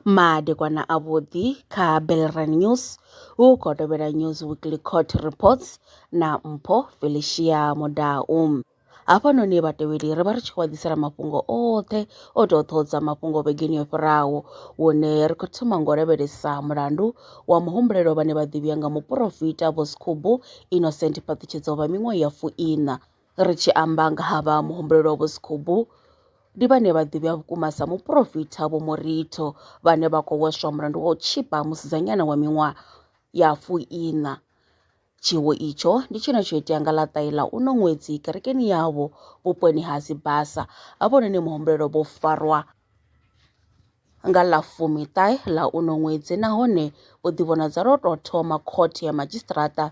Madekwana avhuḓi kha Belran News hu khou tevhela News Weekly Court Reports na mpho Felicia Mudau. Hafhanoni vhatevheli ri vha ri tshi khou ḓisela mafhungo oṱhe o tou ṱhodza mafhungo vhegeni yo fhiraho, hune ri khou thoma ngo lavhelesa mulandu wa muhumbulelo vhane vha ḓivhiwa nga muprofita Vho Skubu Innocent Phaṱhutshedzo vha miṅwaha ya 40. Ri tshi amba nga havha muhumbulelo wa Vho Skubu, ndi vhane vha ḓivha vhukuma sa muprofita Vho Moritho vhane vha khou hweswa mulandu wa u tshipa musidzanyana wa miṅwaha ya 40. Tshiwo itsho ndi tshine tsho itea nga ḽaṱahi ḽa uno ṅwedzi kerekeni yavho vhuponi ha Sibasa, havhononi muhumbulelo vho farwa nga ḽa 19 ḽa uno ṅwedzi, nahone vho ḓivhonadza ro tou thoma khothe ya madzhisiṱiraṱa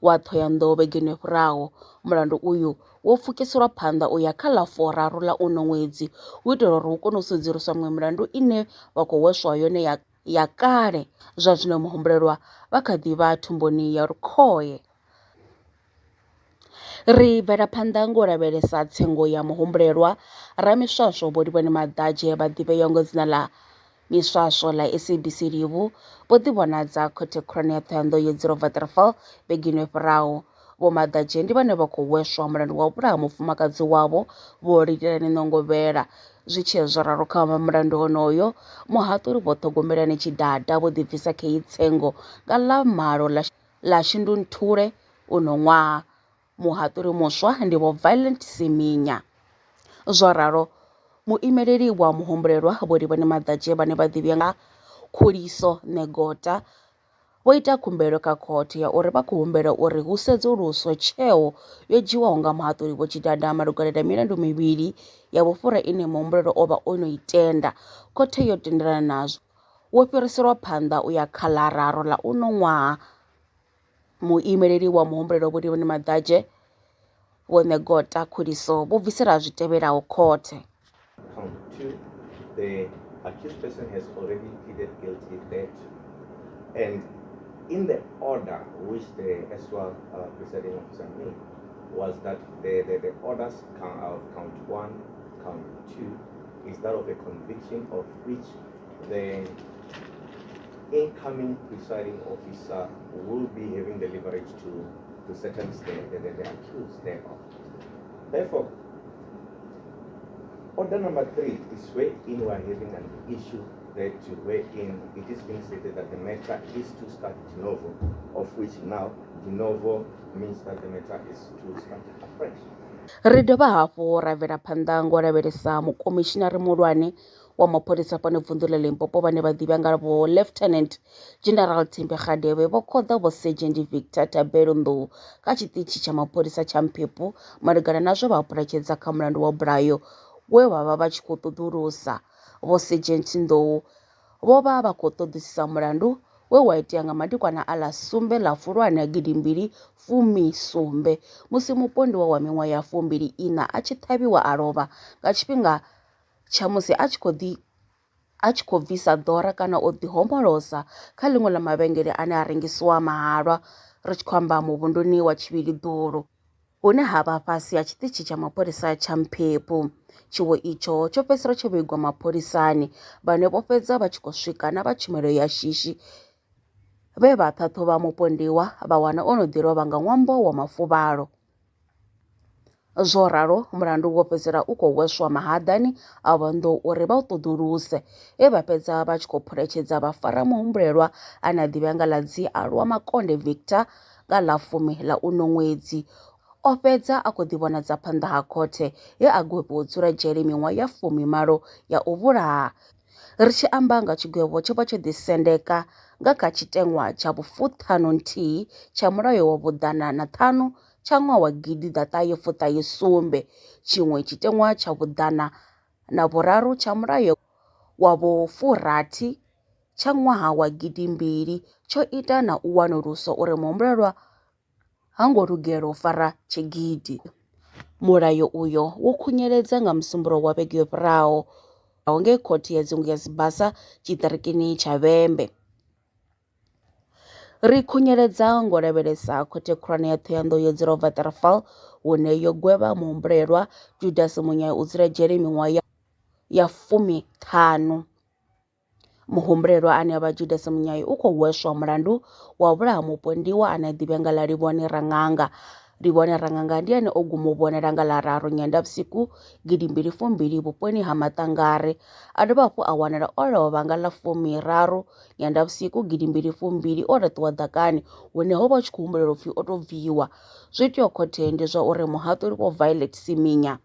wa Thohoyandou vhegeni yo fhiraho. Mulandu uyu wo pfukeselwa phanḓa uya kha ḽa 4 ḽa uno ṅwedzi u itela uri hu kone u sedzuluswa miṅwe milandu ine vha khou hweswa yone ya kale. Zwa zwino muhumbulelwa vha kha ḓi vha thumboni ya lukhohe. Ri bvela phanḓa ngo lavhelesa tsengo ya muhumbulelwa Ramiswaswo Vho Livhoni Madadzhe vha ḓivheaho nga dzina ḽa Miswaswo ḽa SABC Livhu vho ḓivhonadza khothe khulwane ya Thohoyandou yo dzula Waterval vhegeni yo fhiraho. Vho Madadzhe ndi vhane vha khou hweswa mulandu wa u vhulaha mufumakadzi wavho Vho Litelani Nongobela. Zwi tshi zwo raro kha mulandu honoyo, muhaṱuli Vho Ṱhogomelani Tshidada vho ḓibvisa kha iyi tsengo nga ḽa malo ḽa Shundunthule uno ṅwaha. Muhaṱuli muswa ndi Vho Violent Siminya. Zwo ralo, muimeleli wa muhumbulelwa Vho Livhoni Madadzhe vhane vha ḓivhiwa nga Khuliso Negota vho ita khumbelo kha khothe ya uri vha khou humbela uri hu sedzuluswe tsheo yo dzhiwaho nga muhaṱuli Vho Tshidada malugana na milandu mivhili ya vhufhura ine muhumbulelo o vha o no i tenda. Khothe yo tendelana nazwo wo fhiriselwa phanḓa uya kha ḽa 3 ḽa uno ṅwaha. Muimeleli wa muhumbulelo Vho Livhoni Madadzhe Vho Negota Khuliso vho bvisela zwi tevhelaho khothe. Count 2, the accused person has already pleaded guilty that, and in the order which the SWAL presiding officer made was that the orders count 1, count 2 is that of a conviction of which the incoming presiding officer will be having the leverage to sentence the accused thereof. Therefore, order number 3 is wherein we are having an issue that wherein it is being stated that the matter is to start de novo, of which now de novo means that the matter is to start afresh. Ri dovha hafhu ra bvela phanḓa ngo lavhelesa mukomishinari muhulwane wa mapholisa fhano vunḓu ḽa Limpopo vhane vha ḓivha nga Vho Lieutenant General Thembi Kgadebe vho khoḓa Vho Sergeant Victor Tabelo Nḓou kha tshiṱitshi tsha mapholisa tsha Mphepo malugana na zwe vha puḽetshedza kha mulandu wa bulayo we vha vha tshi khou ṱoḓulusa. Vho Sergeant Nḓou vho vha vha khou ṱoḓisisa mulandu we wa itea nga madekwana a ḽa sumbe ḽa Fulwana ya 2017 musi mupondiwa wa miṅwaha ya 24 a tshi ṱhavhiwa a lovha nga tshifhinga tsha musi a tshi khou bvisa ḓora kana o ḓihomolosa kha ḽiṅwe ḽa mavhengele ane a rengisiwa mahalwa, ri tshi khou amba muvhunduni wa Tshivhilidulu hune ha vha fhasi ha tshiṱitshi tsha mapholisa tsha Mphepo. Tshiwo itsho tsho fhedzisela tsho vhigwa mapholisani vhane vho fhedza vha tshi khou swika na vha tshumelo ya shishi vhe vha ṱhaṱhuvha mupondiwa vha wana o no ḓi lovha nga ṅwambo wa mafuvhalo. Zwo ralo, mulandu wo fhedzisela u khou hweswa mahaḓani a Vho Nḓou uri vha u ṱoḓuluse, vha fhedza vha tshi khou phuletshedza vha fara muhumbulelwa ane a ḓivha nga ḽa Dzialwa Makonde Victor nga ḽa 10 ḽa uno ṅwedzi. O fhedza a khou ḓivhonadza phanḓa ha khothe ye a gwevho dzula dzhele miṅwaha ya 10 ya u vhulaha. Ri tshi amba nga tshigwevho tsho vha tsho ḓisendeka nga kha tshiteṅwa tsha vhu51 tsha mulayo wa vhuḓana na 5 tsha ṅwaha wa 1997, tshiṅwe tshiteṅwa tsha vhuḓana na vhuraru tsha mulayo wa vhu60 tsha ṅwaha wa 2000 tsho ita na u wanulusa uri muhumbulelwa ha ngo lugela u fara tshigidi. Mulayo uyo wo khunyeledza nga musumbulowo wa vhege yo fhiraho ngei khothe ya dzingu ya Sibasa tshiṱirikini tsha Vhembe. Ri khunyeledza ngo lavhelesa khothe khulwane ya Thohoyandou yo dzula Waterval hune yo gwevha muhumbulelwa Judas Munyanya u dzula dzhele miṅwaha ya 15. Muhumbulelwa ane avha Judas Munyai u khou hweswa mulandu wa vhulaha mupondiwa ane a ḓivhea nga ḽa Livhuwane Ranganga. Livhuwane Ranganga ndi ane o guma u vhonala nga ḽa raru Nyendavhusiku 2002 vhuponi ha Maṱangari. A dovha hafhu a wanala o lovha nga ḽa 13 Nyendavhusiku 2002 o laṱiwa ḓakani hune ho vha hu tshi khou humbulelwa upfhi o tou bviwa. Zwo iteaho khotheni ndi zwa uri muhaṱuli Vho Violet Siminya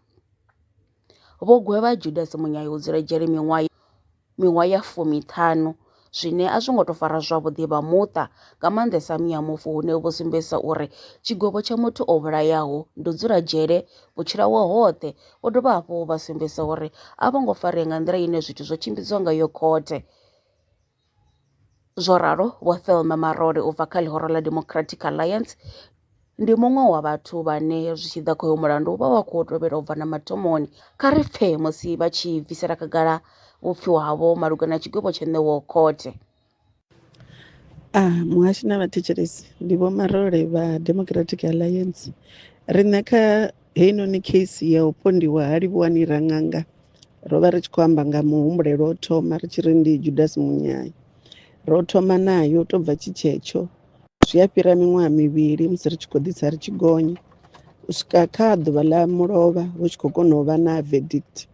vho gwevha Judas Munyai u dzula dzhele miṅwaha ya 15 zwine a zwi ngo tou fara zwavhuḓi vha muṱa nga maanḓesa Miyamufu hune vho sumbedzisa uri tshigwevho tsha muthu o vhulayaho ndi u dzula dzhele vhutshilo hawe hoṱhe. Vho dovha hafhu vha sumbedzisa uri a vho ngo farea nga nḓila ine zwithu zwo tshimbidziwa ngayo khothe. Zwo ralo Vho Thelma Marole u bva kha ḽihoro ḽa Democratic Alliance ndi muṅwe wa vhathu vhane zwi tshi ḓa kha uyo mulandu vha vha khou tovhela u bva na mathomoni. Kha ri pfhe musi vha tshi bvisela khagala vhupfiwa havho malugana na tshigwevho tsho ṋewaho khothe. Muhashi na vhathetshelesi ndi Vho Marole vha Democratic Alliance. Riṋe kha heinoni case ya u pondiwa ha Livhuwane Ranganga ro vha ri tshi khou amba nga muhumbulelo o thoma ri tshi ri ndi Judas Munyai. Ro thoma nayo to bva tshitshetsho zwi a fhira miṅwaha mivhili musi ri tshi khou ḓisa ri tshi gonya u swika kha ḓuvha ḽa mulovha hu tshi khou kona u vha na verdict.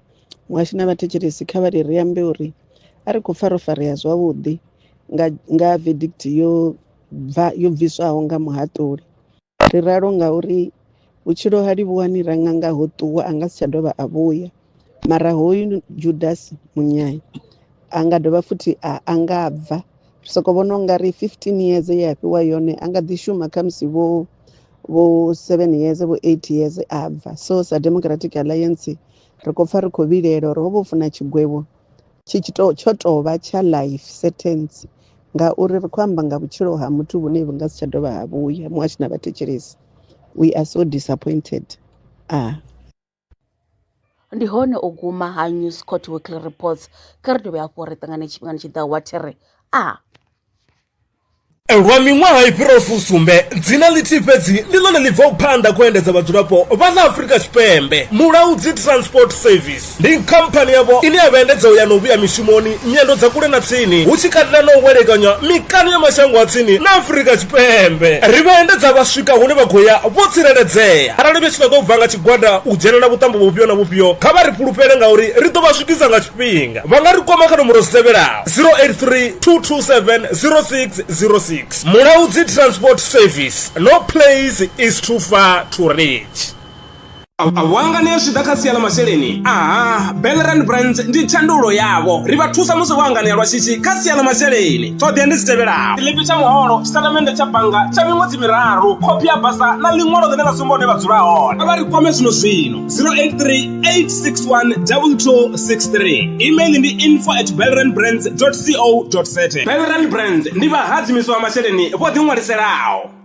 Muhashi na vhathetshelesi kha vha ri ambe uri a ri khou pfa ro farea zwavhuḓi nga verdict yo bviswaho nga muhaṱuli. Ri ralo ngauri vhutshilo ha Livhuwane Ranganga ho ṱuwa a nga si tsha dovha a vhuya, mara hoyu Judas Munyai a nga dovha futhi a nga bva. Ri sokou vhona u nga ri 15 years ye a fhiwa yone a nga ḓi shuma kha musi vho 7 years vho 8 years a bva. So sa Democratic Alliance ri khou pfa ri khou vhilela uri ho vha funa tshigwevho tsho tou vha tsha life sentence ngauri ri khou amba nga vhutshilo ha muthu vhune vhu nga si tsha dovha ha vhuya. Muhashi na vhathetshelesi we are so disappointed. Ndi hone o guma ha News Court Weekly Reports kha ri dovhe hafhu ri ṱangane tshifhingani tshi ḓaho wa there lwa miṅwaha i fhiraho fusumbe dzina ḽithihi fhedzi ndi ḽone ḽi bvaho phanḓa khou endedza vhadzulapo vha ḽa Afrika Tshipembe. Mulaudzi Transport Service ndi khamphani yavho ine ya vha endedza u ya na u vhuya mishumoni nyendo dza kule na tsini hu tshi katela na u welekanya mikano ya mashango a tsini na Afrika Tshipembe. Ri vha endedza vha swika hune vha khou ya vho tsireledzea. Arali vhe tshi ṱoḓa u bva nga tshigwada u dzhenelela vhuṱambo vhufhio na vhufhio kha vha ri fhulufhele ngauri ri ḓo vha swikisa nga tshifhinga. Vha nga ri kwama kha nomboro dzi tevhelaho 083 227 0606. Mulaudzi Transport Service, no place is too far to reach. Awanga zwi ḓa kha sia ḽa masheleni Bellrand Brands ndi thandulo yavho. Ri vha thusa musi wangania lwa shishi kha sia ḽa masheleni. Ṱhoḓea ndi dzi tevhelaho: ḽipi tsha muholo, tshitatamennde tsha bannga tsha miṅwedzi miraru, khophi ya basa na ḽiṅwalo ḽine ḽa sumba hune vha dzula hone. Vha ri kwame zwino 083 861 2263. Email ndi info@bellrandbrands.co.za. Bellrand Brands ndi vhahadzimiswa wa masheleni vho ḓiṅwaliselaho.